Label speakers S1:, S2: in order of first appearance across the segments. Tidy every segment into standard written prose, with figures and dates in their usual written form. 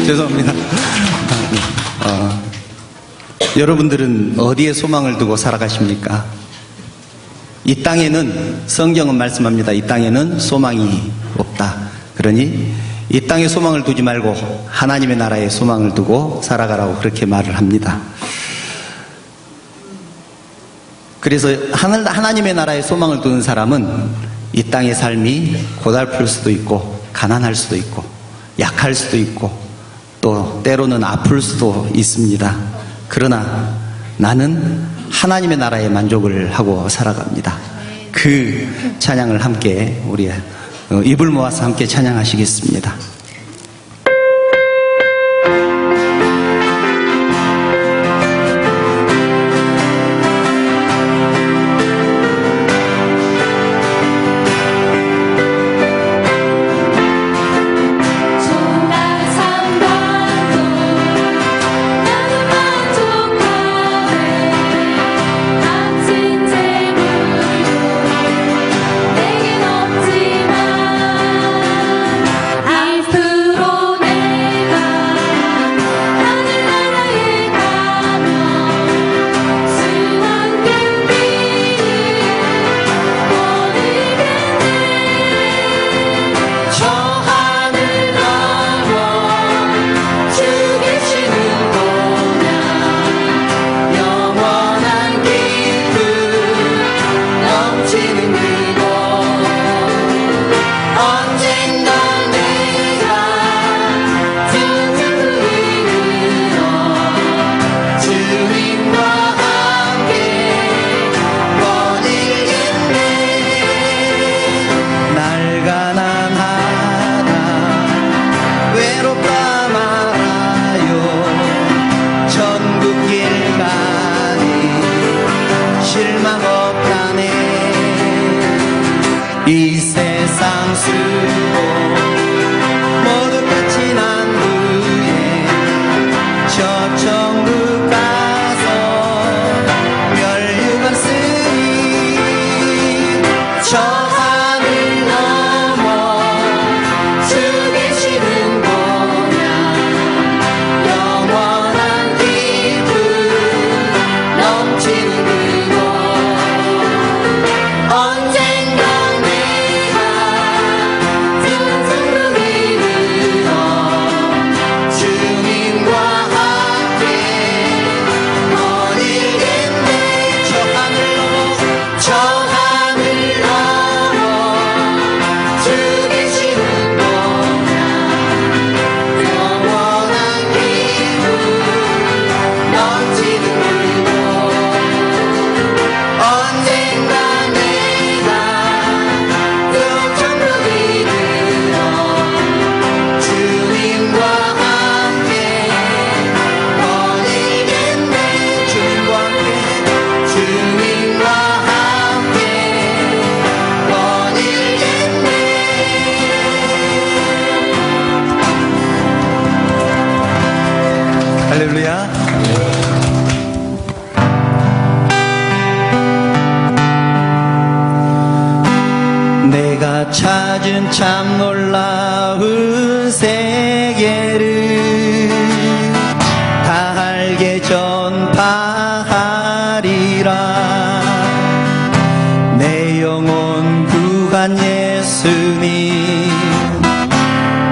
S1: 죄송합니다. 여러분들은 어디에 소망을 두고 살아가십니까? 이 땅에는, 성경은 말씀합니다. 이 땅에는 소망이 없다. 그러니 이 땅에 소망을 두지 말고 하나님의 나라에 소망을 두고 살아가라고 그렇게 말을 합니다. 그래서 하나님의 나라에 소망을 두는 사람은 이 땅의 삶이 고달플 수도 있고 가난할 수도 있고 약할 수도 있고 또 때로는 아플 수도 있습니다. 그러나 나는 하나님의 나라에 만족을 하고 살아갑니다. 그 찬양을 함께 우리 입을 모아서 함께 찬양하시겠습니다. 이 세상 수고 모두 끝이 난 후에 저 천국 가서 멸류관 쓰리 저 하늘 넘어 주 계시는 곳야 영원한 기쁨 넘치는 그곳 언젠가 할렐루야. 내가 찾은 참 놀라운 세계를 다 알게 전파하리라. 내 영혼 구한 예수님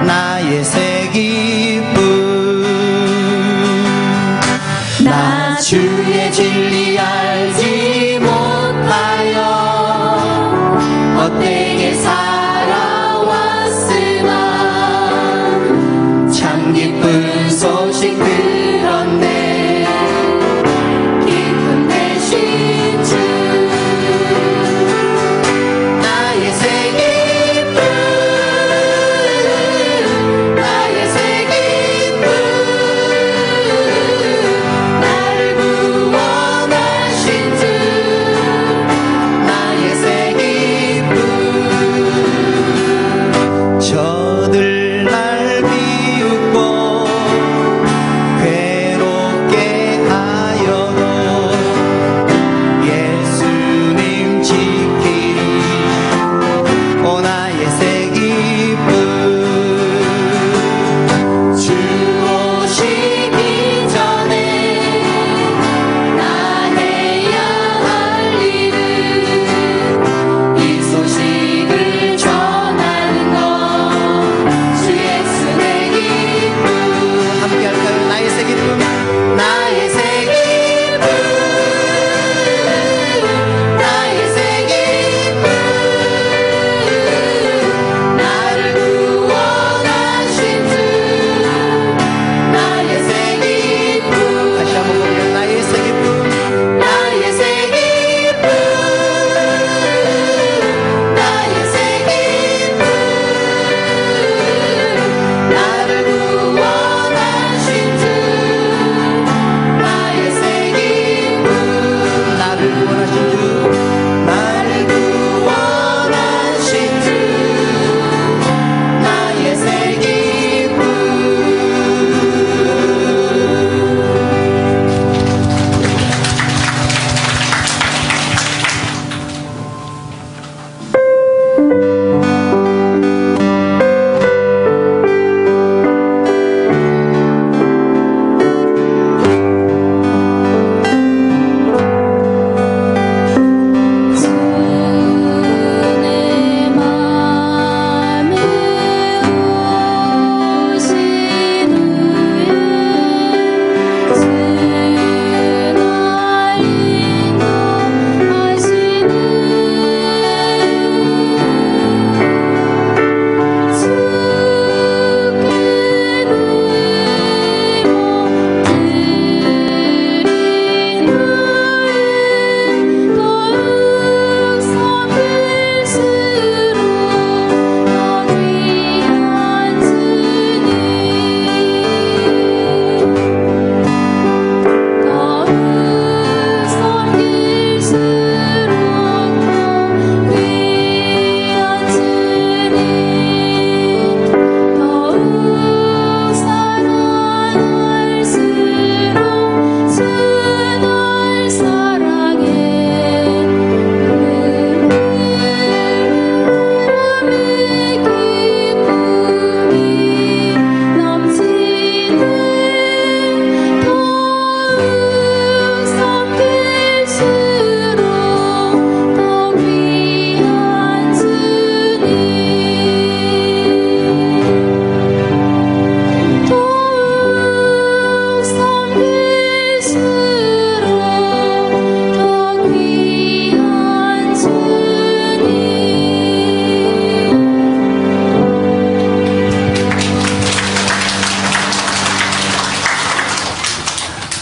S1: 나의 새 기쁨 나 주의 진리 알지 못하여 헛되게 살아왔으나 참 기쁜 소식 들었네. 기쁨 대신 주 나의 새 기쁨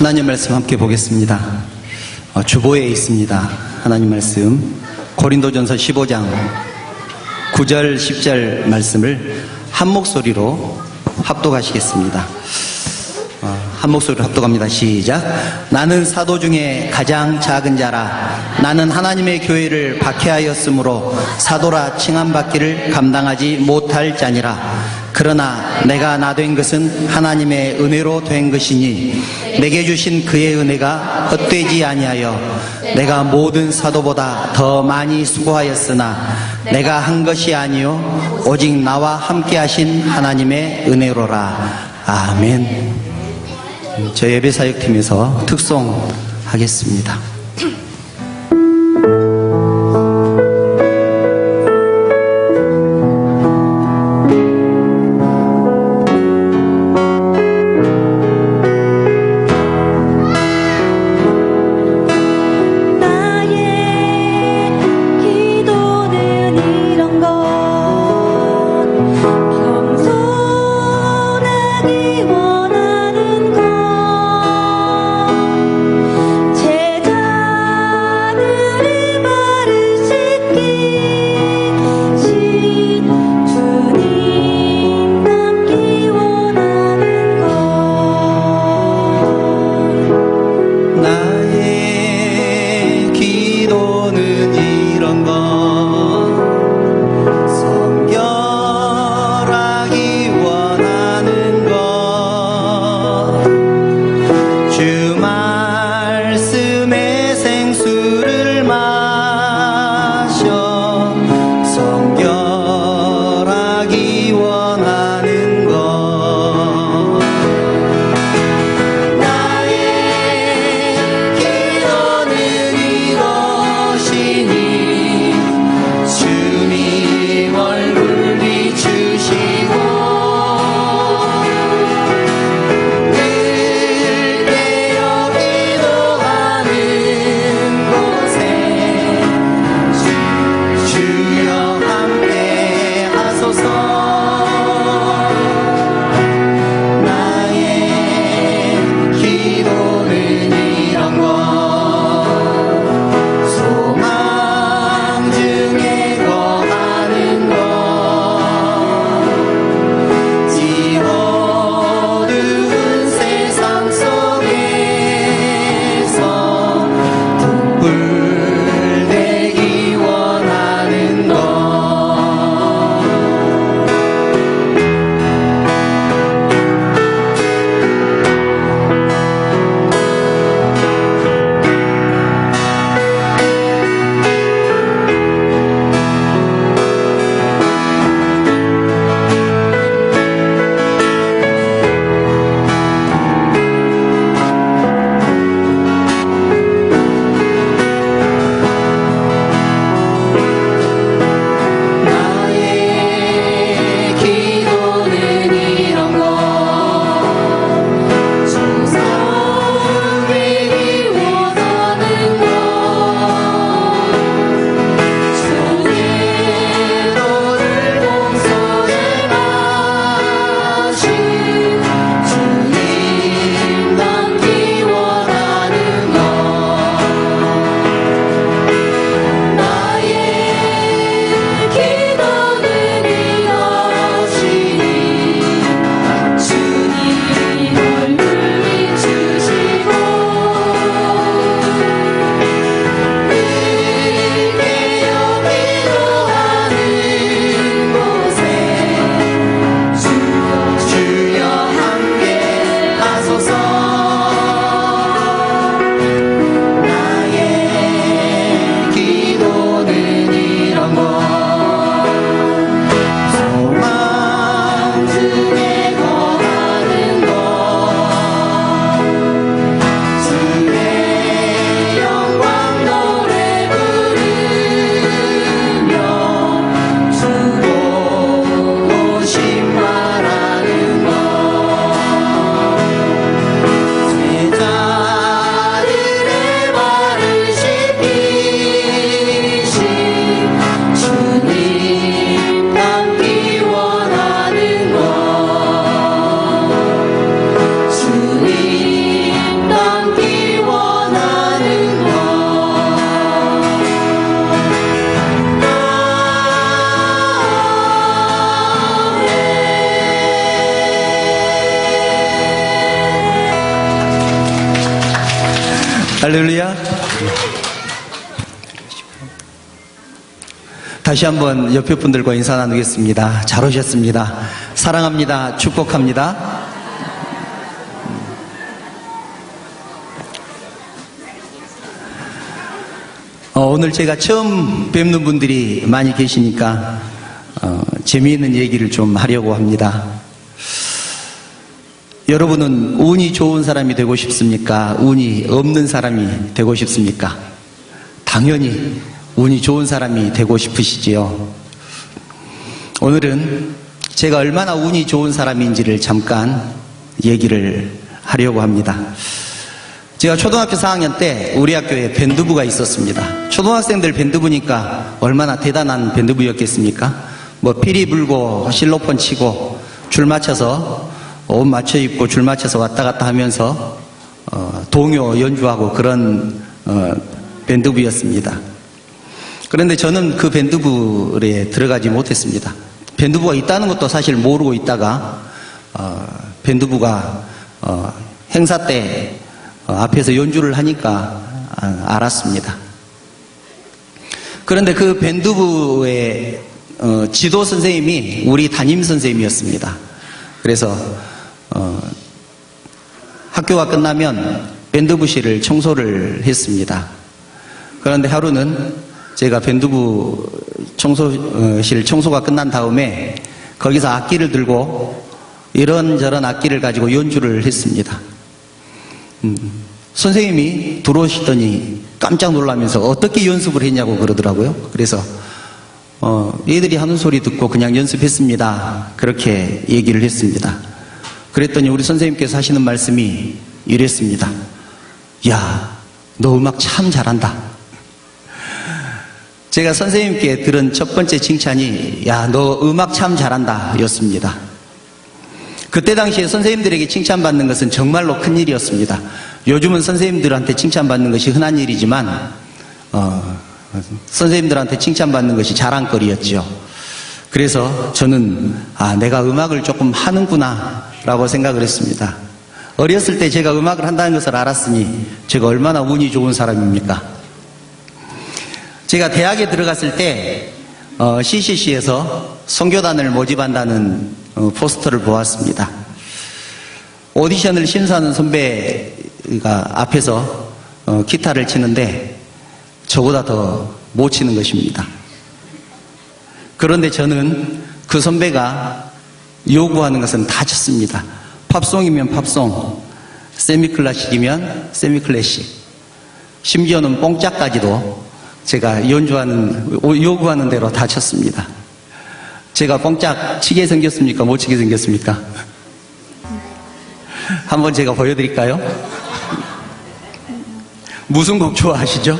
S1: 하나님 말씀 함께 보겠습니다. 주보에 있습니다. 하나님 말씀 고린도전서 15장 9절 10절 말씀을 한 목소리로 합독하시겠습니다. 한 목소리로 합독합니다. 시작. 나는 사도 중에 가장 작은 자라. 나는 하나님의 교회를 박해하였으므로 사도라 칭함받기를 감당하지 못할 자니라. 그러나 내가 나 된 것은 하나님의 은혜로 된 것이니 내게 주신 그의 은혜가 헛되지 아니하여 내가 모든 사도보다 더 많이 수고하였으나 내가 한 것이 아니요 오직 나와 함께 하신 하나님의 은혜로라. 아멘. 저 예배사역팀에서 특송하겠습니다.
S2: 겸손하기 원하는 것 제자
S1: 할렐루야. 다시 한번 옆에 분들과 인사 나누겠습니다. 잘 오셨습니다. 사랑합니다. 축복합니다. 오늘 제가 처음 뵙는 분들이 많이 계시니까 재미있는 얘기를 좀 하려고 합니다. 여러분은 운이 좋은 사람이 되고 싶습니까? 운이 없는 사람이 되고 싶습니까? 당연히 운이 좋은 사람이 되고 싶으시지요. 오늘은 제가 얼마나 운이 좋은 사람인지를 잠깐 얘기를 하려고 합니다. 제가 초등학교 4학년 때 우리 학교에 밴드부가 있었습니다. 초등학생들 밴드부니까 얼마나 대단한 밴드부였겠습니까? 뭐 피리 불고 실로폰 치고 줄 맞춰서 옷 맞춰 입고 줄 맞춰서 왔다 갔다 하면서 동요 연주하고 그런 밴드부였습니다. 그런데 저는 그 밴드부에 들어가지 못했습니다. 밴드부가 있다는 것도 사실 모르고 있다가 밴드부가 행사 때 앞에서 연주를 하니까 알았습니다. 그런데 그 밴드부의 지도 선생님이 우리 담임 선생님이었습니다. 그래서 학교가 끝나면 밴드부실을 청소를 했습니다. 그런데 하루는 제가 밴드부 청소실 청소가 끝난 다음에 거기서 악기를 들고 이런저런 악기를 가지고 연주를 했습니다. 선생님이 들어오시더니 깜짝 놀라면서 어떻게 연습을 했냐고 그러더라고요. 그래서 얘들이 하는 소리 듣고 그냥 연습했습니다. 그렇게 얘기를 했습니다. 그랬더니 우리 선생님께서 하시는 말씀이 이랬습니다. 야, 너 음악 참 잘한다. 제가 선생님께 들은 첫 번째 칭찬이 야, 너 음악 참 잘한다 였습니다. 그때 당시에 선생님들에게 칭찬받는 것은 정말로 큰일이었습니다. 요즘은 선생님들한테 칭찬받는 것이 흔한 일이지만 선생님들한테 칭찬받는 것이 자랑거리였죠. 그래서 저는 내가 음악을 조금 하는구나 라고 생각을 했습니다. 어렸을 때 제가 음악을 한다는 것을 알았으니 제가 얼마나 운이 좋은 사람입니까? 제가 대학에 들어갔을 때 CCC에서 선교단을 모집한다는 포스터를 보았습니다. 오디션을 심사하는 선배가 앞에서 기타를 치는데 저보다 더 못 치는 것입니다. 그런데 저는 그 선배가 요구하는 것은 다 쳤습니다. 팝송이면 팝송, 세미클래식이면 세미클래식, 심지어는 뽕짝까지도 제가 요구하는 대로 다 쳤습니다. 제가 뽕짝 치게 생겼습니까? 못 치게 생겼습니까? 한번 제가 보여드릴까요? 무슨 곡 좋아하시죠?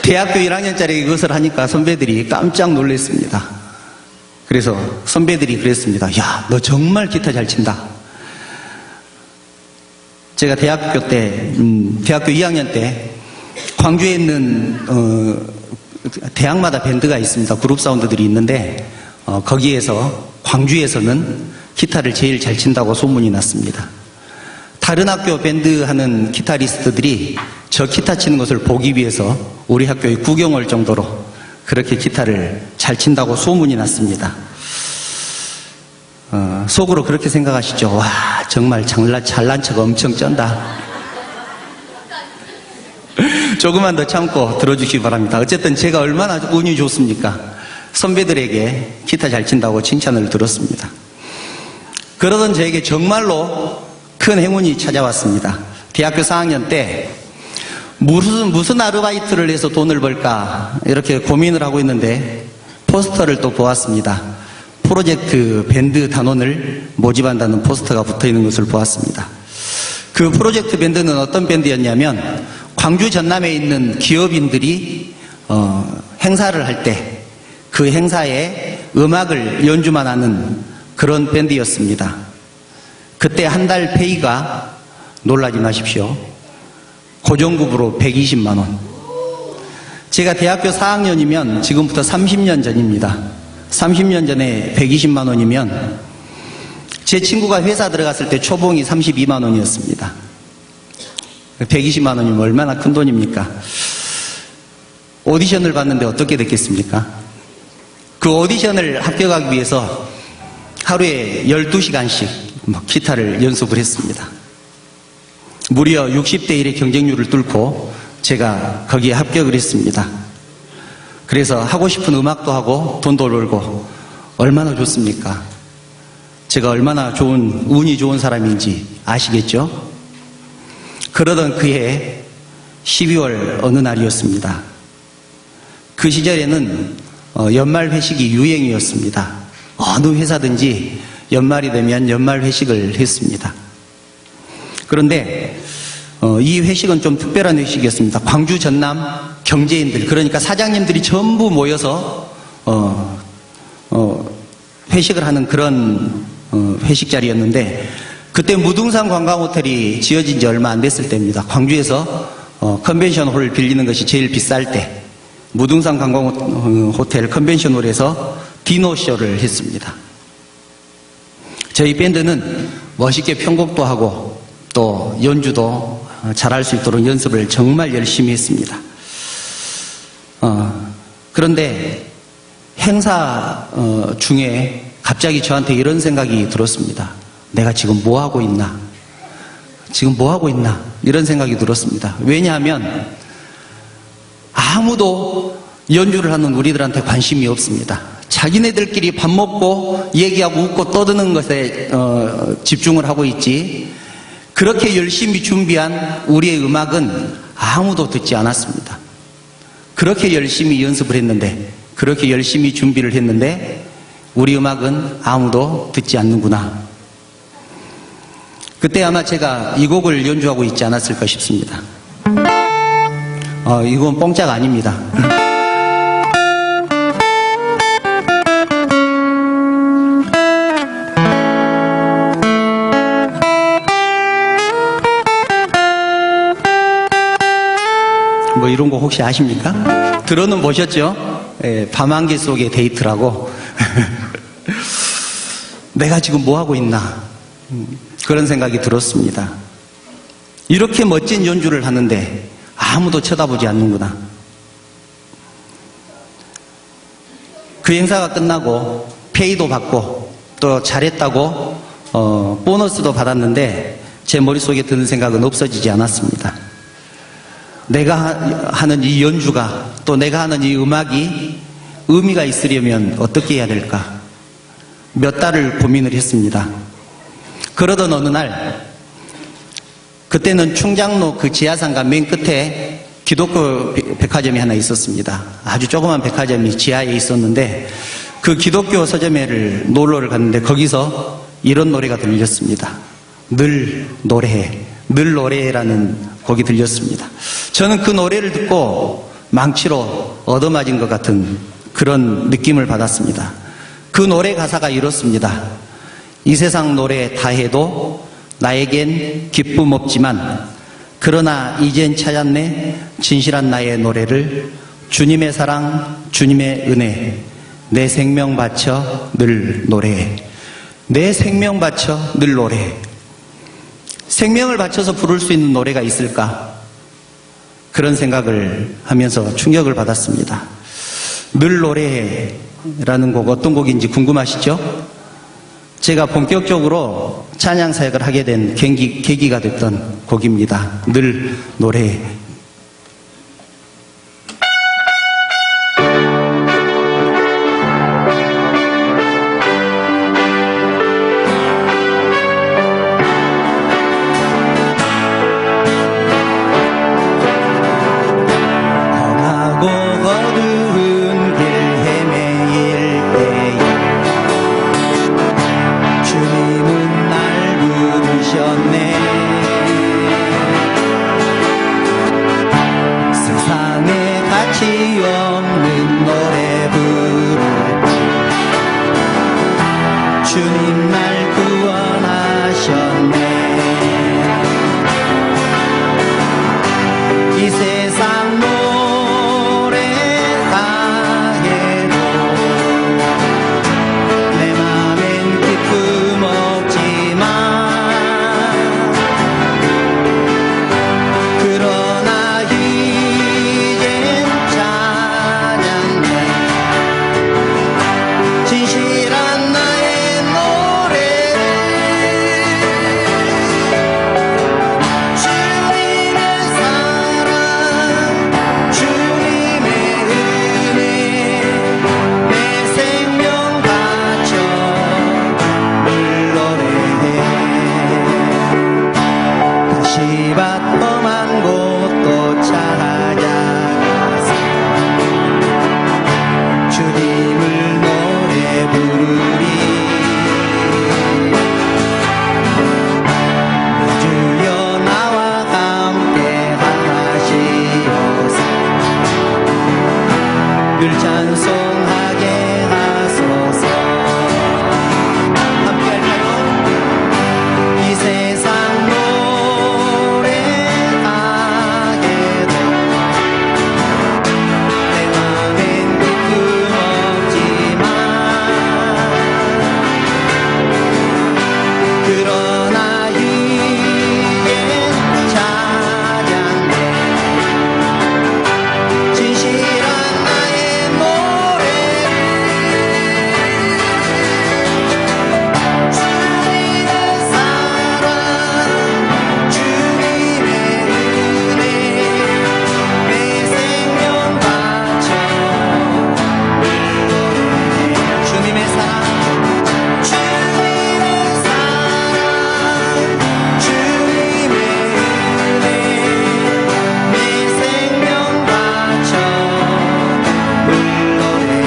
S1: 대학교 1학년짜리 그것을 하니까 선배들이 깜짝 놀랐습니다. 그래서 선배들이 그랬습니다. 야, 너 정말 기타 잘 친다. 제가 대학교 2학년 때 광주에 있는 대학마다 밴드가 있습니다. 그룹 사운드들이 있는데 거기에서 광주에서는 기타를 제일 잘 친다고 소문이 났습니다. 다른 학교 밴드 하는 기타리스트들이 저 기타 치는 것을 보기 위해서 우리 학교에 구경 올 정도로 그렇게 기타를 잘 친다고 소문이 났습니다. 속으로 그렇게 생각하시죠. 와, 정말 잘난 척 엄청 쩐다. 조금만 더 참고 들어주시기 바랍니다. 어쨌든 제가 얼마나 운이 좋습니까? 선배들에게 기타 잘 친다고 칭찬을 들었습니다. 그러던 저에게 정말로 큰 행운이 찾아왔습니다. 대학교 4학년 때 무슨 아르바이트를 해서 돈을 벌까 이렇게 고민을 하고 있는데 포스터를 또 보았습니다. 프로젝트 밴드 단원을 모집한다는 포스터가 붙어있는 것을 보았습니다. 그 프로젝트 밴드는 어떤 밴드였냐면 광주 전남에 있는 기업인들이 행사를 할 때 그 행사에 음악을 연주만 하는 그런 밴드였습니다. 그때 한 달 페이가 놀라지 마십시오. 고정급으로 120만 원. 제가 대학교 4학년이면 지금부터 30년 전입니다. 30년 전에 120만 원이면 제 친구가 회사 들어갔을 때 초봉이 32만 원이었습니다. 120만 원이면 얼마나 큰 돈입니까? 오디션을 봤는데 어떻게 됐겠습니까? 그 오디션을 합격하기 위해서 하루에 12시간씩 기타를 연습을 했습니다. 무려 60대 1의 경쟁률을 뚫고 제가 거기에 합격을 했습니다. 그래서 하고 싶은 음악도 하고 돈도 벌고 얼마나 좋습니까? 제가 얼마나 운이 좋은 사람인지 아시겠죠? 그러던 그해 12월 어느 날이었습니다. 그 시절에는 연말 회식이 유행이었습니다. 어느 회사든지 연말이 되면 연말 회식을 했습니다. 그런데 이 회식은 좀 특별한 회식이었습니다. 광주 전남 경제인들, 그러니까 사장님들이 전부 모여서 회식을 하는 그런 회식 자리였는데, 그때 무등산 관광호텔이 지어진 지 얼마 안 됐을 때입니다. 광주에서 컨벤션홀을 빌리는 것이 제일 비쌀 때 무등산 관광호텔 컨벤션홀에서 디너쇼를 했습니다. 저희 밴드는 멋있게 편곡도 하고 또 연주도 잘할 수 있도록 연습을 정말 열심히 했습니다. 그런데 행사 중에 갑자기 저한테 이런 생각이 들었습니다. 내가 지금 뭐 하고 있나? 지금 뭐 하고 있나? 이런 생각이 들었습니다. 왜냐하면 아무도 연주를 하는 우리들한테 관심이 없습니다. 자기네들끼리 밥 먹고 얘기하고 웃고 떠드는 것에 집중을 하고 있지, 그렇게 열심히 준비한 우리의 음악은 아무도 듣지 않았습니다. 그렇게 열심히 연습을 했는데, 그렇게 열심히 준비를 했는데 우리 음악은 아무도 듣지 않는구나. 그때 아마 제가 이 곡을 연주하고 있지 않았을까 싶습니다. 이건 뽕짝 아닙니다. 뭐 이런 거 혹시 아십니까? 들어는 보셨죠? 밤안개 속의 데이트라고. 내가 지금 뭐 하고 있나? 그런 생각이 들었습니다. 이렇게 멋진 연주를 하는데 아무도 쳐다보지 않는구나. 그 행사가 끝나고 페이도 받고 또 잘했다고 보너스도 받았는데 제 머릿속에 드는 생각은 없어지지 않았습니다. 내가 하는 이 연주가, 또 내가 하는 이 음악이 의미가 있으려면 어떻게 해야 될까? 몇 달을 고민을 했습니다. 그러던 어느 날, 그때는 충장로 그 지하상가 맨 끝에 기독교 백화점이 하나 있었습니다. 아주 조그만 백화점이 지하에 있었는데, 그 기독교 서점에를 놀러를 갔는데 거기서 이런 노래가 들렸습니다. 늘 노래해, 늘 노래해라는 곡이 들렸습니다. 저는 그 노래를 듣고 망치로 얻어맞은 것 같은 그런 느낌을 받았습니다. 그 노래 가사가 이렇습니다. 이 세상 노래 다 해도 나에겐 기쁨 없지만, 그러나 이젠 찾았네 진실한 나의 노래를. 주님의 사랑, 주님의 은혜, 내 생명 바쳐 늘 노래해. 내 생명 바쳐 늘 노래해. 생명을 바쳐서 부를 수 있는 노래가 있을까? 그런 생각을 하면서 충격을 받았습니다. 늘 노래해 라는 곡, 어떤 곡인지 궁금하시죠? 제가 본격적으로 찬양 사역을 하게 된 계기가 됐던 곡입니다. 늘 노래해.
S2: 주님은 날 부르셨네.
S1: 날 구원하셨네. 이 세상 노래 다 해도 내 맘엔 기쁨 없지만 그러나 이젠 찬양해 진실한 나의 노래를 주님의 사랑 주님의 은혜 내 생명 바쳐 물노래해 다시 밭험한 곳도 찾아가서 주님을 노래 부르리. 주여 나와 함께 하시옵소서. 늘 찬송하게 하소서. 함께 할까요? 이 세상 노래 다 해도 내 맘엔 기쁨 없지만 그러나 이젠 찬양해 진실한 나의 노래를 주님의 사랑 주님의 은혜 내 생명 바쳐 물노래해 주님의 사랑 주님의 사랑 주님의 은혜 내 생명 바쳐 물노래해.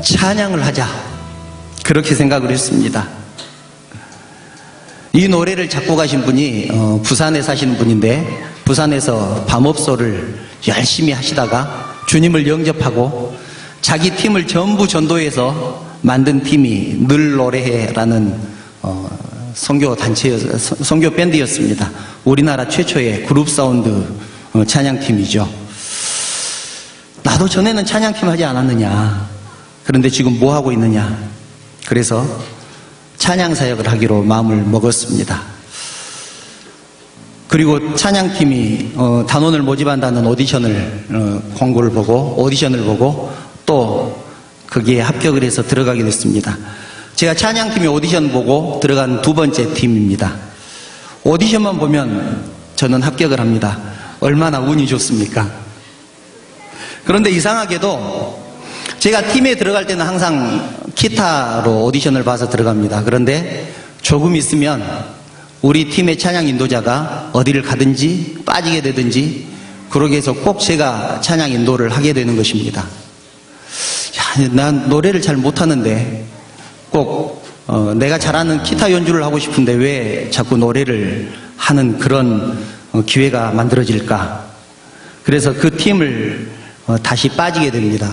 S1: 찬양을 하자 그렇게 생각을 했습니다. 이 노래를 작곡하신 분이 부산에 사시는 분인데 부산에서 밤업소를 열심히 하시다가 주님을 영접하고 자기 팀을 전부 전도해서 만든 팀이 늘 노래해라는 선교 선교 밴드였습니다. 우리나라 최초의 그룹 사운드 찬양팀이죠. 나도 전에는 찬양팀 하지 않았느냐. 그런데 지금 뭐 하고 있느냐. 그래서 찬양 사역을 하기로 마음을 먹었습니다. 그리고 찬양팀이 단원을 모집한다는 오디션을 광고를 보고 오디션을 보고 또 거기에 합격을 해서 들어가게 됐습니다. 제가 찬양팀의 오디션 보고 들어간 두 번째 팀입니다. 오디션만 보면 저는 합격을 합니다. 얼마나 운이 좋습니까? 그런데 이상하게도 제가 팀에 들어갈 때는 항상 기타로 오디션을 봐서 들어갑니다. 그런데 조금 있으면 우리 팀의 찬양 인도자가 어디를 가든지 빠지게 되든지 그러게 해서 꼭 제가 찬양 인도를 하게 되는 것입니다. 야, 난 노래를 잘 못하는데 꼭 내가 잘하는 기타 연주를 하고 싶은데 왜 자꾸 노래를 하는 그런 기회가 만들어질까. 그래서 그 팀을 다시 빠지게 됩니다.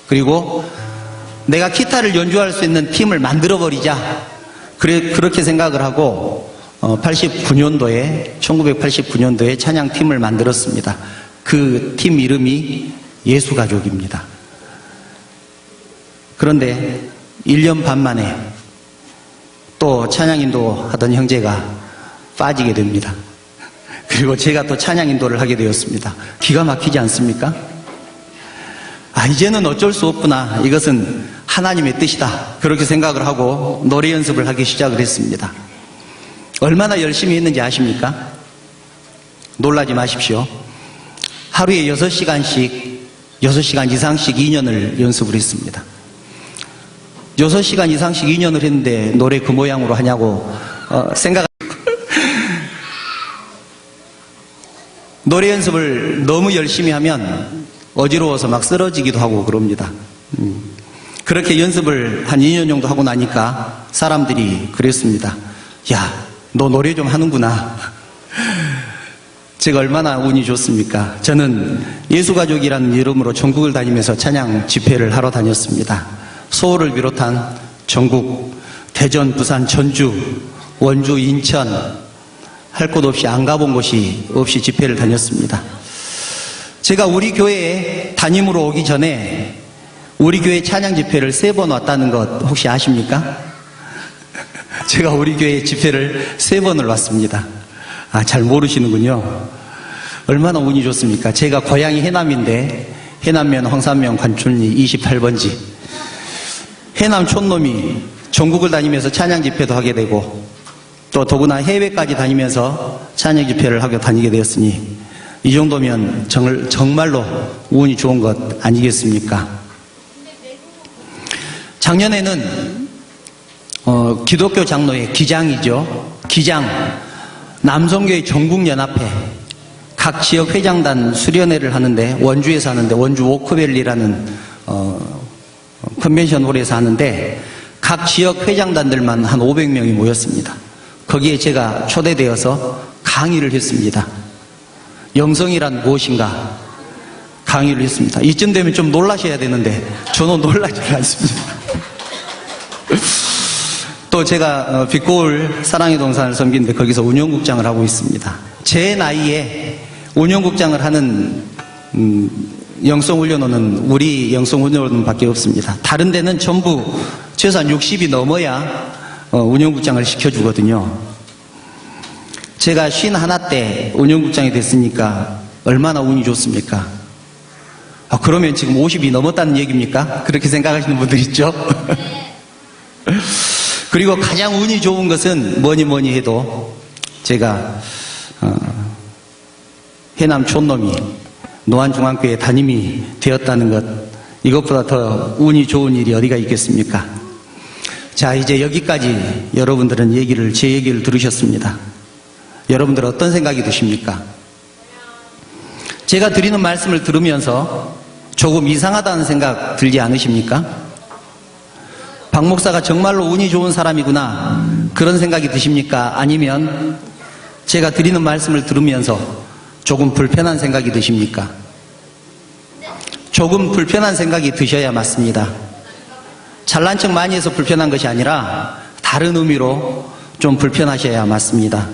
S1: 그리고 내가 기타를 연주할 수 있는 팀을 만들어버리자. 그렇게 생각을 하고 1989년도에 찬양팀을 만들었습니다. 그 팀 이름이 예수가족입니다. 그런데 1년 반 만에 또 찬양인도 하던 형제가 빠지게 됩니다. 그리고 제가 또 찬양인도를 하게 되었습니다. 기가 막히지 않습니까? 이제는 어쩔 수 없구나. 이것은 하나님의 뜻이다. 그렇게 생각을 하고 노래 연습을 하기 시작을 했습니다. 얼마나 열심히 했는지 아십니까? 놀라지 마십시오. 하루에 6시간 이상씩 2년을 연습을 했습니다. 6시간 이상씩 2년을 했는데 노래 그 모양으로 하냐고 노래 연습을 너무 열심히 하면 어지러워서 막 쓰러지기도 하고 그럽니다. 그렇게 연습을 한 2년 정도 하고 나니까 사람들이 그랬습니다. 야, 너 노래 좀 하는구나. 제가 얼마나 운이 좋습니까? 저는 예수가족이라는 이름으로 전국을 다니면서 찬양 집회를 하러 다녔습니다. 서울을 비롯한 전국, 대전, 부산, 전주, 원주, 인천, 할 곳 없이 안 가본 곳이 없이 집회를 다녔습니다. 제가 우리 교회에 담임으로 오기 전에 우리 교회 찬양 집회를 3번 왔다는 것 혹시 아십니까? 제가 우리 교회 집회를 3번을 왔습니다. 아, 잘 모르시는군요. 얼마나 운이 좋습니까? 제가 고향이 해남인데 해남면 황산면 관촌리 28번지 해남 촌놈이 전국을 다니면서 찬양 집회도 하게 되고 또 더구나 해외까지 다니면서 찬양 집회를 하고 다니게 되었으니 이 정도면 정말로 운이 좋은 것 아니겠습니까? 작년에는 기독교 장로회 기장이죠. 기장 남성교회 전국연합회 각 지역 회장단 수련회를 하는데 원주에서 하는데 원주 워크밸리라는 컨벤션홀에서 하는데 각 지역 회장단들만 한 500명이 모였습니다. 거기에 제가 초대되어서 강의를 했습니다. 영성이란 무엇인가 강의를 했습니다. 이쯤 되면 좀 놀라셔야 되는데 저는 놀라지 않습니다. 또 제가 빛고울 사랑의 동산을 섬기는데 거기서 운영국장을 하고 있습니다. 제 나이에 운영국장을 하는 영성훈련원은 우리 영성훈련원밖에 없습니다. 다른 데는 전부 최소한 60이 넘어야 운영국장을 시켜주거든요. 제가 51 때 운영국장이 됐으니까 얼마나 운이 좋습니까? 그러면 지금 50이 넘었다는 얘기입니까? 그렇게 생각하시는 분들 있죠? 그리고 가장 운이 좋은 것은 뭐니 해도 제가 해남 촌놈이 노안중앙교회 담임이 되었다는 것, 이것보다 더 운이 좋은 일이 어디가 있겠습니까? 자, 이제 여기까지 여러분들은 제 얘기를 들으셨습니다. 여러분들 어떤 생각이 드십니까? 제가 드리는 말씀을 들으면서 조금 이상하다는 생각 들지 않으십니까? 박 목사가 정말로 운이 좋은 사람이구나 그런 생각이 드십니까? 아니면 제가 드리는 말씀을 들으면서 조금 불편한 생각이 드십니까? 조금 불편한 생각이 드셔야 맞습니다. 잘난 척 많이 해서 불편한 것이 아니라 다른 의미로 좀 불편하셔야 맞습니다.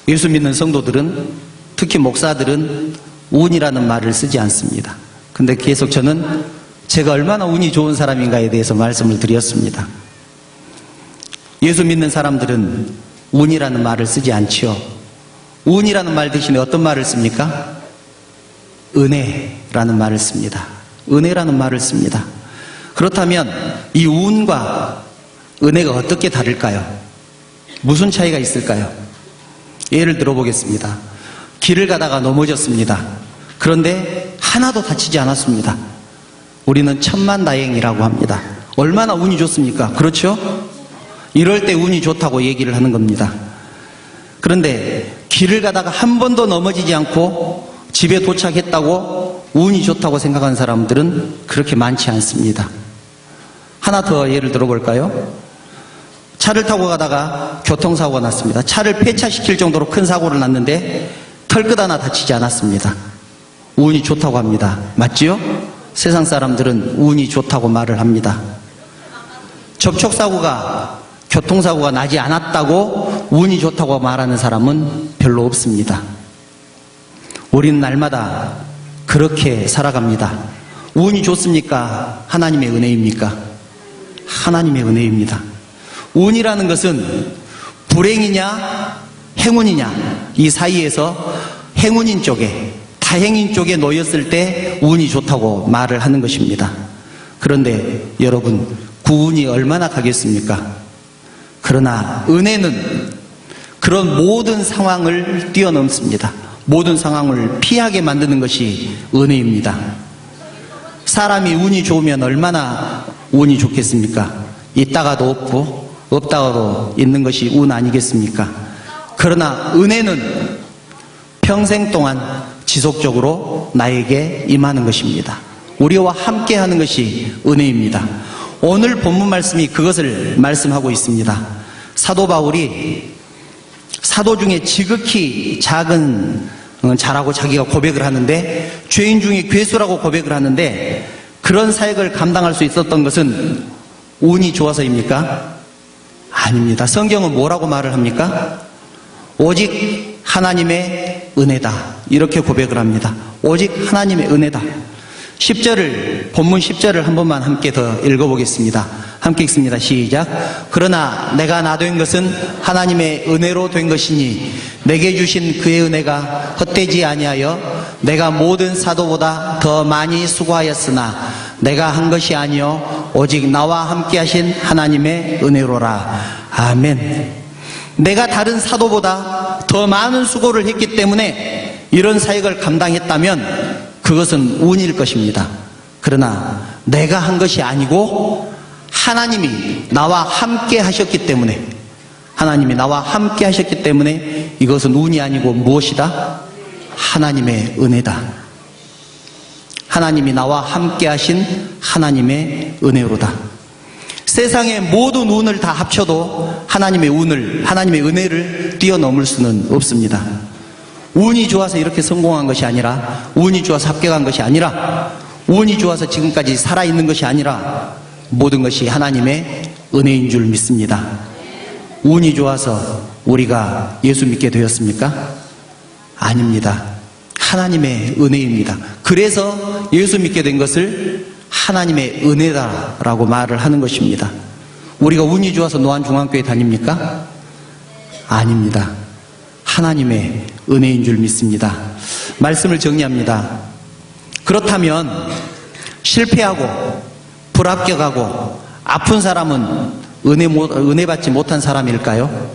S1: 예수 믿는 성도들은, 특히 목사들은 운이라는 말을 쓰지 않습니다. 근데 계속 저는 제가 얼마나 운이 좋은 사람인가에 대해서 말씀을 드렸습니다. 예수 믿는 사람들은 운이라는 말을 쓰지 않지요. 운이라는 말 대신에 어떤 말을 씁니까? 은혜라는 말을 씁니다. 은혜라는 말을 씁니다. 그렇다면 이 운과 은혜가 어떻게 다를까요? 무슨 차이가 있을까요? 예를 들어보겠습니다. 길을 가다가 넘어졌습니다. 그런데 하나도 다치지 않았습니다. 우리는 천만다행이라고 합니다. 얼마나 운이 좋습니까? 그렇죠? 이럴 때 운이 좋다고 얘기를 하는 겁니다. 그런데 길을 가다가 한 번도 넘어지지 않고 집에 도착했다고 운이 좋다고 생각하는 사람들은 그렇게 많지 않습니다. 하나 더 예를 들어볼까요? 차를 타고 가다가 교통사고가 났습니다. 차를 폐차시킬 정도로 큰 사고를 났는데 털끝 하나 다치지 않았습니다. 운이 좋다고 합니다. 맞지요? 세상 사람들은 운이 좋다고 말을 합니다. 접촉사고가, 교통사고가 나지 않았다고 운이 좋다고 말하는 사람은 별로 없습니다. 우리는 날마다 그렇게 살아갑니다. 운이 좋습니까? 하나님의 은혜입니까? 하나님의 은혜입니다. 운이라는 것은 불행이냐 행운이냐 이 사이에서 행운인 쪽에, 다행인 쪽에 놓였을 때 운이 좋다고 말을 하는 것입니다. 그런데 여러분, 구운이 얼마나 가겠습니까? 그러나 은혜는 그런 모든 상황을 뛰어넘습니다. 모든 상황을 피하게 만드는 것이 은혜입니다. 사람이 운이 좋으면 얼마나 운이 좋겠습니까? 있다가도 없고 없다가도 있는 것이 운 아니겠습니까? 그러나 은혜는 평생 동안 지속적으로 나에게 임하는 것입니다. 우리와 함께 하는 것이 은혜입니다. 오늘 본문 말씀이 그것을 말씀하고 있습니다. 사도 바울이 사도 중에 지극히 작은 잘하고 자기가 고백을 하는데, 죄인 중에 괴수라고 고백을 하는데, 그런 사역을 감당할 수 있었던 것은 운이 좋아서입니까? 아닙니다. 성경은 뭐라고 말을 합니까? 오직 하나님의 은혜다, 이렇게 고백을 합니다. 오직 하나님의 은혜다. 10절을, 본문 10절을 한 번만 함께 더 읽어보겠습니다. 함께 읽습니다. 시작. 그러나 내가 나 된 것은 하나님의 은혜로 된 것이니 내게 주신 그의 은혜가 헛되지 아니하여 내가 모든 사도보다 더 많이 수고하였으나 내가 한 것이 아니요 오직 나와 함께 하신 하나님의 은혜로라. 아멘. 내가 다른 사도보다 더 많은 수고를 했기 때문에 이런 사역을 감당했다면 그것은 운일 것입니다. 그러나 내가 한 것이 아니고 하나님이 나와 함께 하셨기 때문에, 하나님이 나와 함께 하셨기 때문에 이것은 운이 아니고 무엇이다? 하나님의 은혜다. 하나님이 나와 함께 하신 하나님의 은혜로다. 세상의 모든 운을 다 합쳐도 하나님의 은혜를 뛰어넘을 수는 없습니다. 운이 좋아서 이렇게 성공한 것이 아니라, 운이 좋아서 합격한 것이 아니라, 운이 좋아서 지금까지 살아있는 것이 아니라 모든 것이 하나님의 은혜인 줄 믿습니다. 운이 좋아서 우리가 예수 믿게 되었습니까? 아닙니다. 하나님의 은혜입니다. 그래서 예수 믿게 된 것을 하나님의 은혜다라고 말을 하는 것입니다. 우리가 운이 좋아서 노안중앙교회 다닙니까? 아닙니다. 하나님의 은혜인 줄 믿습니다. 말씀을 정리합니다. 그렇다면 실패하고 불합격하고 아픈 사람은 은혜 받지 못한 사람일까요?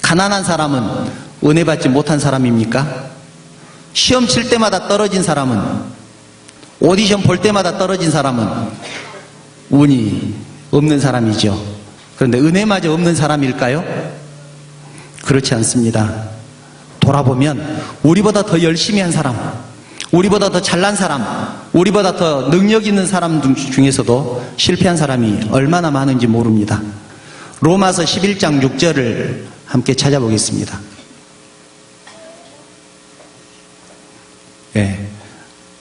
S1: 가난한 사람은 은혜 받지 못한 사람입니까? 시험 칠 때마다 떨어진 사람은, 오디션 볼 때마다 떨어진 사람은 운이 없는 사람이죠. 그런데 은혜마저 없는 사람일까요? 그렇지 않습니다. 돌아보면 우리보다 더 열심히 한 사람, 우리보다 더 잘난 사람, 우리보다 더 능력 있는 사람 중에서도 실패한 사람이 얼마나 많은지 모릅니다. 로마서 11장 6절을 함께 찾아보겠습니다. 네.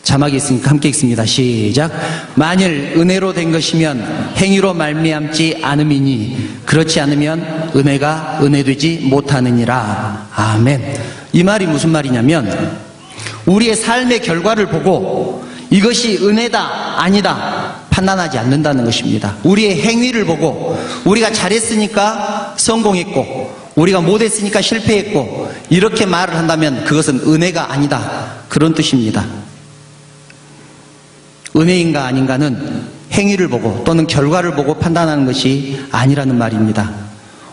S1: 자막이 있으니까 함께 읽습니다. 시작. 만일 은혜로 된 것이면 행위로 말미암지 않음이니 그렇지 않으면 은혜가 은혜되지 못하느니라. 아멘. 이 말이 무슨 말이냐면 우리의 삶의 결과를 보고 이것이 은혜다 아니다 판단하지 않는다는 것입니다. 우리의 행위를 보고 우리가 잘했으니까 성공했고 우리가 못했으니까 실패했고 이렇게 말을 한다면 그것은 은혜가 아니다, 그런 뜻입니다. 은혜인가 아닌가는 행위를 보고 또는 결과를 보고 판단하는 것이 아니라는 말입니다.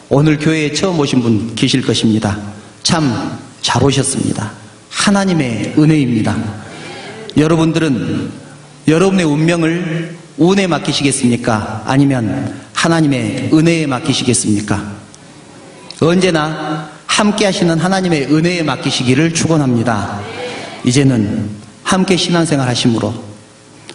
S1: 오늘 교회에 처음 오신 분 계실 것입니다. 참 잘 오셨습니다. 하나님의 은혜입니다. 여러분들은 여러분의 운명을 운에 맡기시겠습니까? 아니면 하나님의 은혜에 맡기시겠습니까? 언제나 함께 하시는 하나님의 은혜에 맡기시기를 축원합니다. 이제는 함께 신앙생활 하심으로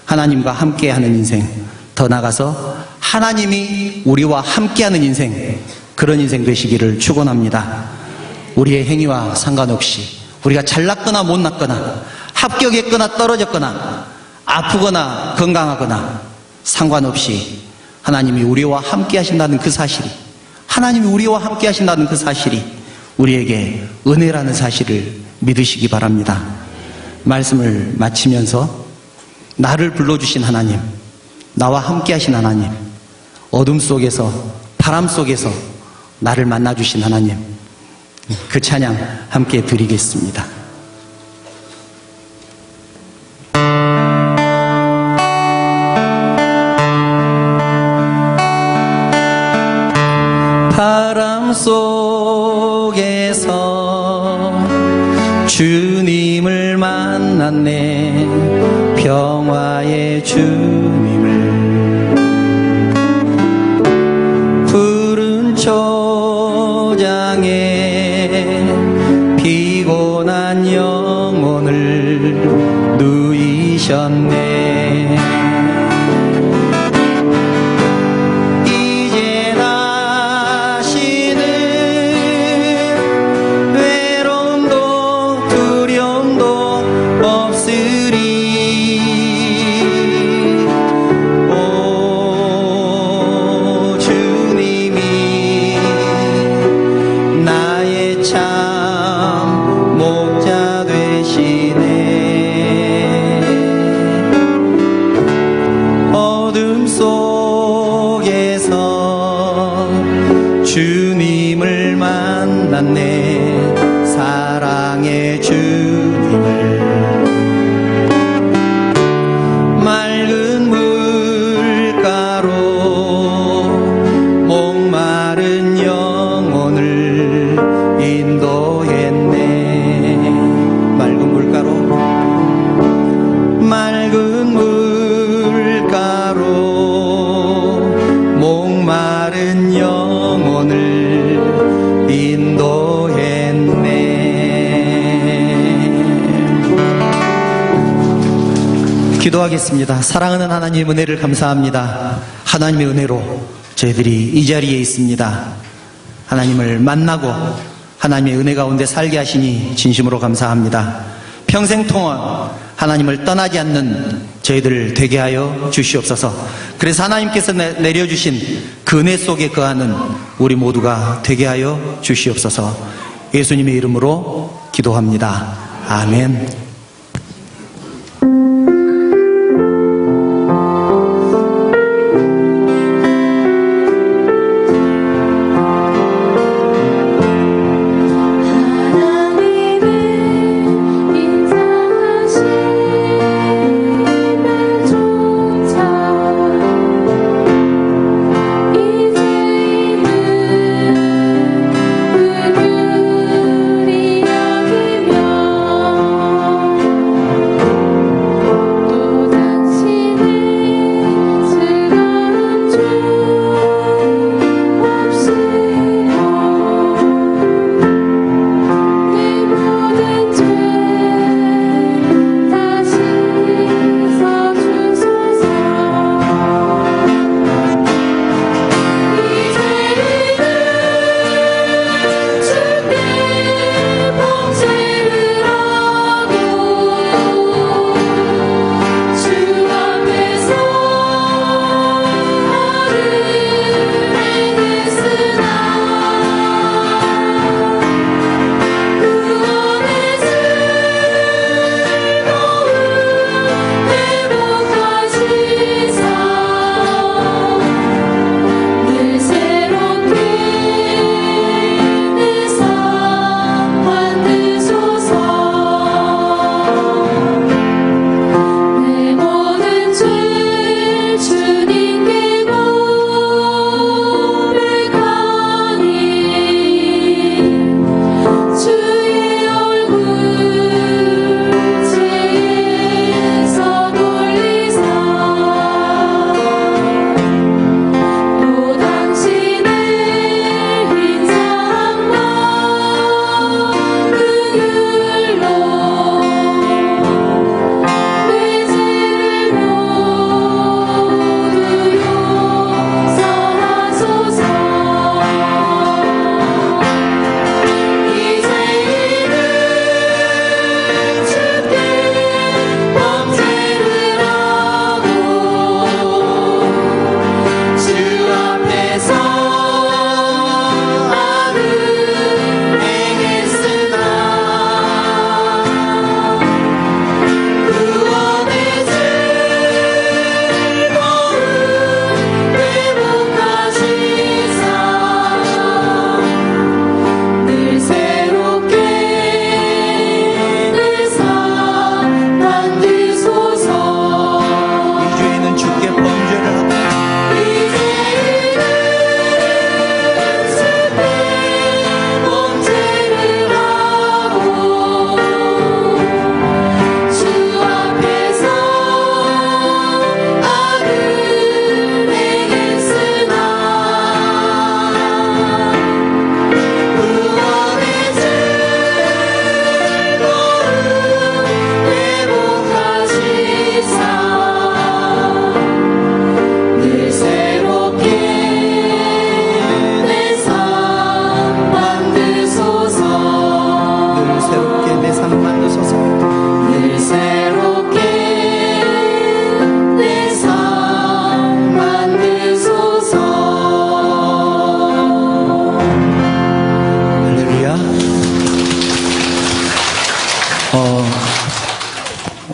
S1: 하나님과 함께하는 인생, 더 나아가서 하나님이 우리와 함께하는 인생, 그런 인생 되시기를 축원합니다. 우리의 행위와 상관없이 우리가 잘났거나 못났거나 합격했거나 떨어졌거나 아프거나 건강하거나 상관없이 하나님이 우리와 함께하신다는 그 사실이, 하나님이 우리와 함께하신다는 그 사실이 우리에게 은혜라는 사실을 믿으시기 바랍니다. 말씀을 마치면서 나를 불러주신 하나님, 나와 함께하신 하나님, 어둠 속에서 바람 속에서 나를 만나주신 하나님, 그 찬양 함께 드리겠습니다. 바람 속에서 주님을 만났네, 평화의 주님을. 푸른 초장에 피곤한 영혼을 누이셨네. 이제 다시는 외로움도 두려움 기도하겠습니다. 사랑하는 하나님의 은혜를 감사합니다. 하나님의 은혜로 저희들이 이 자리에 있습니다. 하나님을 만나고 하나님의 은혜 가운데 살게 하시니 진심으로 감사합니다. 평생 동안 하나님을 떠나지 않는 저희들 되게 하여 주시옵소서. 그래서 하나님께서 내려주신 그 은혜 속에 거하는 우리 모두가 되게 하여 주시옵소서. 예수님의 이름으로 기도합니다. 아멘.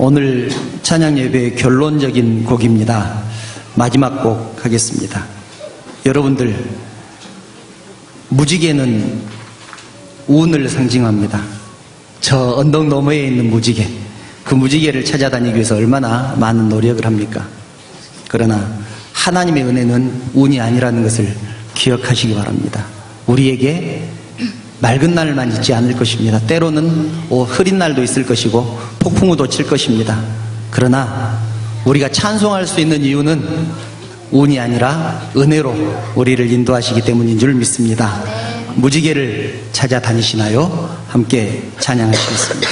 S1: 오늘 찬양 예배의 결론적인 곡입니다. 마지막 곡 하겠습니다. 여러분들, 무지개는 운을 상징합니다. 저 언덕 너머에 있는 무지개, 그 무지개를 찾아다니기 위해서 얼마나 많은 노력을 합니까? 그러나 하나님의 은혜는 운이 아니라는 것을 기억하시기 바랍니다. 우리에게 맑은 날만 있지 않을 것입니다. 때로는 흐린 날도 있을 것이고 폭풍우도 칠 것입니다. 그러나 우리가 찬송할 수 있는 이유는 운이 아니라 은혜로 우리를 인도하시기 때문인 줄 믿습니다. 무지개를 찾아다니시나요? 함께 찬양하시겠습니다.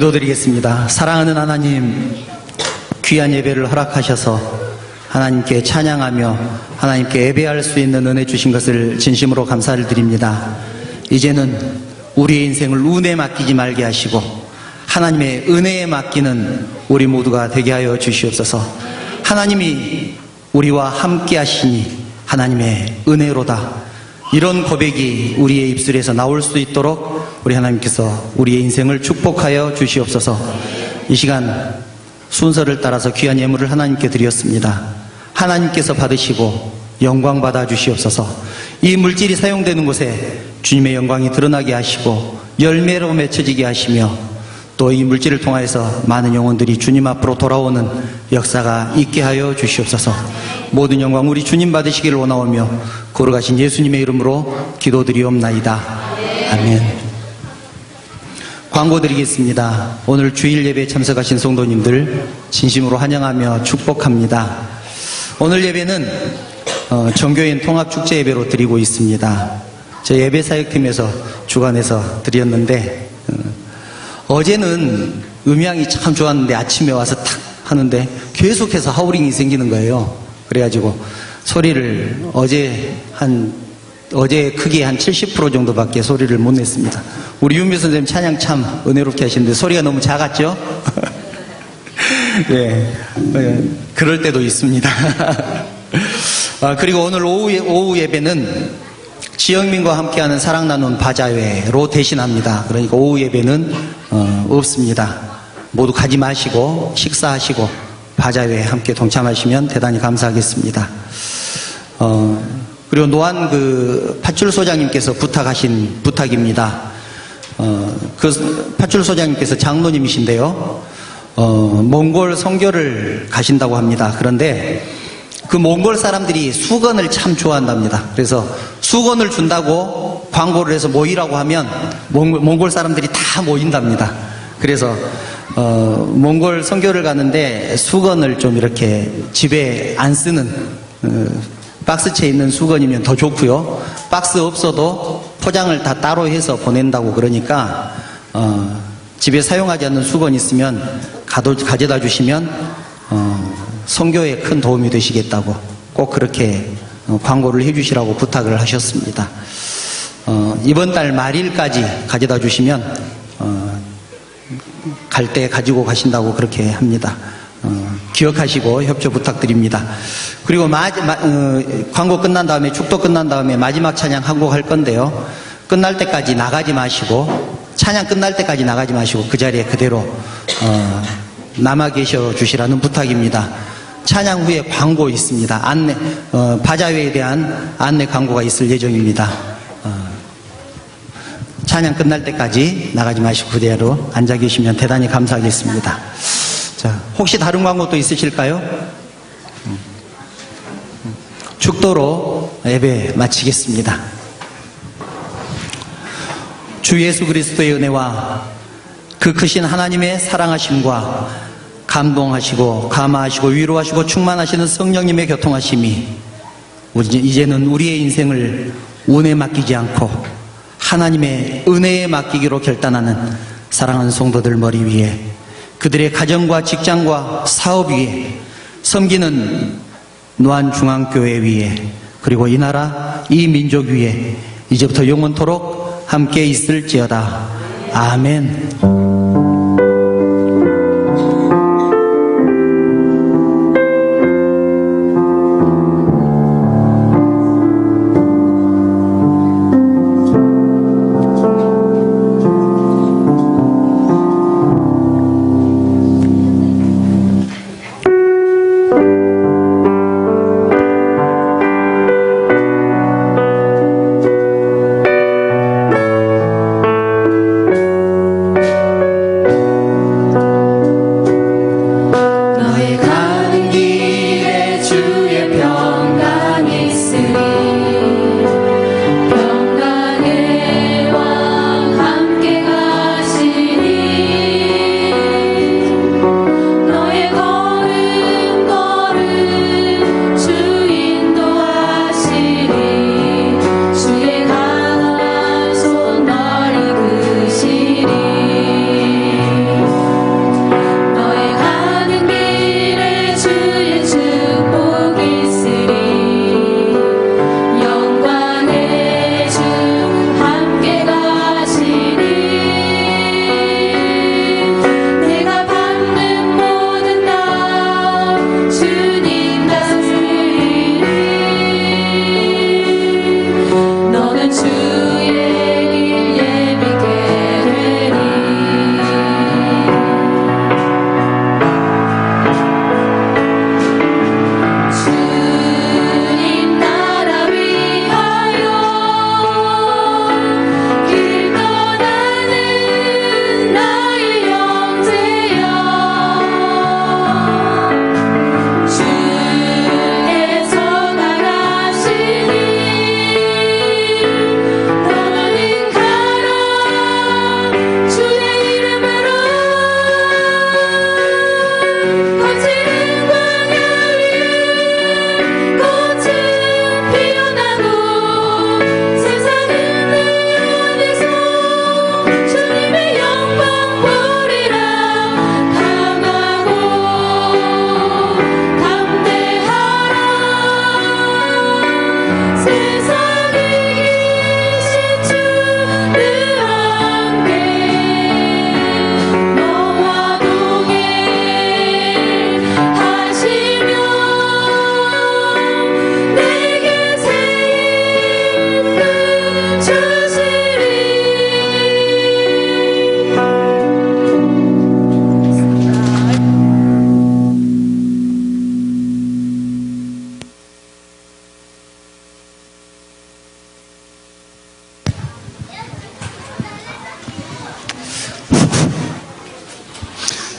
S1: 기도드리겠습니다. 사랑하는 하나님, 귀한 예배를 허락하셔서 하나님께 찬양하며 하나님께 예배할 수 있는 은혜 주신 것을 진심으로 감사를 드립니다. 이제는 우리의 인생을 운에 맡기지 말게 하시고 하나님의 은혜에 맡기는 우리 모두가 되게 하여 주시옵소서. 하나님이 우리와 함께 하시니 하나님의 은혜로다, 이런 고백이 우리의 입술에서 나올 수 있도록 우리 하나님께서 우리의 인생을 축복하여 주시옵소서. 이 시간 순서를 따라서 귀한 예물을 하나님께 드렸습니다. 하나님께서 받으시고 영광 받아 주시옵소서. 이 물질이 사용되는 곳에 주님의 영광이 드러나게 하시고 열매로 맺혀지게 하시며 또 이 물질을 통하여서 많은 영혼들이 주님 앞으로 돌아오는 역사가 있게 하여 주시옵소서. 모든 영광 우리 주님 받으시기를 원하오며 거룩하신 예수님의 이름으로 기도드리옵나이다. 아멘. 광고 드리겠습니다. 오늘 주일 예배에 참석하신 성도님들 진심으로 환영하며 축복합니다. 오늘 예배는 정교인 통합축제 예배로 드리고 있습니다. 저희 예배사역팀에서 주관해서 드렸는데 어제는 음향이 참 좋았는데 아침에 와서 탁 하는데 계속해서 하우링이 생기는 거예요. 그래가지고 소리를 어제 크기의 한 70% 정도밖에 소리를 못 냈습니다. 우리 윤미 선생님 찬양 참 은혜롭게 하시는데 소리가 너무 작았죠? 네, 그럴 때도 있습니다. 그리고 오늘 오후 예배는 지영민과 함께하는 사랑 나눈 바자회로 대신합니다. 그러니까 오후 예배는 없습니다. 모두 가지 마시고 식사하시고 바자회에 함께 동참하시면 대단히 감사하겠습니다. 그리고 노안 팥줄 소장님께서 부탁하신 부탁입니다. 그 팥줄 소장님께서 장로님이신데요. 몽골 선교를 가신다고 합니다. 그런데 그 몽골 사람들이 수건을 참 좋아한답니다. 그래서 수건을 준다고 광고를 해서 모이라고 하면 몽골 사람들이 다 모인답니다. 그래서 몽골 선교를 가는데 수건을 좀 이렇게 집에 안 쓰는 박스채 있는 수건이면 더 좋고요. 박스 없어도 포장을 다 따로 해서 보낸다고 그러니까 집에 사용하지 않는 수건 있으면 가져다 주시면 선교에 큰 도움이 되시겠다고 꼭 그렇게 광고를 해주시라고 부탁을 하셨습니다. 이번 달 말일까지 가져다 주시면 갈 때 가지고 가신다고 그렇게 합니다. 기억하시고 협조 부탁드립니다. 그리고 광고 끝난 다음에 축도 끝난 다음에 마지막 찬양 한 곡 할 건데요. 끝날 때까지 나가지 마시고 찬양 끝날 때까지 나가지 마시고 그 자리에 그대로 남아 계셔 주시라는 부탁입니다. 찬양 후에 광고 있습니다. 바자회에 대한 안내 광고가 있을 예정입니다. 찬양 끝날 때까지 나가지 마시고 그대로 앉아 계시면 대단히 감사하겠습니다. 자, 혹시 다른 광고 또 있으실까요? 축도로 예배 마치겠습니다. 주 예수 그리스도의 은혜와 그 크신 하나님의 사랑하심과 감동하시고 감화하시고 위로하시고 충만하시는 성령님의 교통하심이 이제는 우리의 인생을 운에 맡기지 않고 하나님의 은혜에 맡기기로 결단하는 사랑하는 성도들 머리 위에, 그들의 가정과 직장과 사업 위에, 섬기는 노안중앙교회 위에, 그리고 이 나라 이 민족 위에 이제부터 영원토록 함께 있을지어다. 아멘.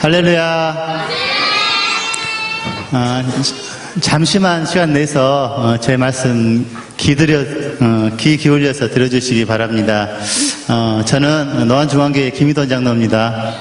S2: 할렐루야. 잠시만 시간 내서 제 말씀 귀 기울여서 들어주시기 바랍니다. 저는 노안중앙교회 김희돈 장로입니다.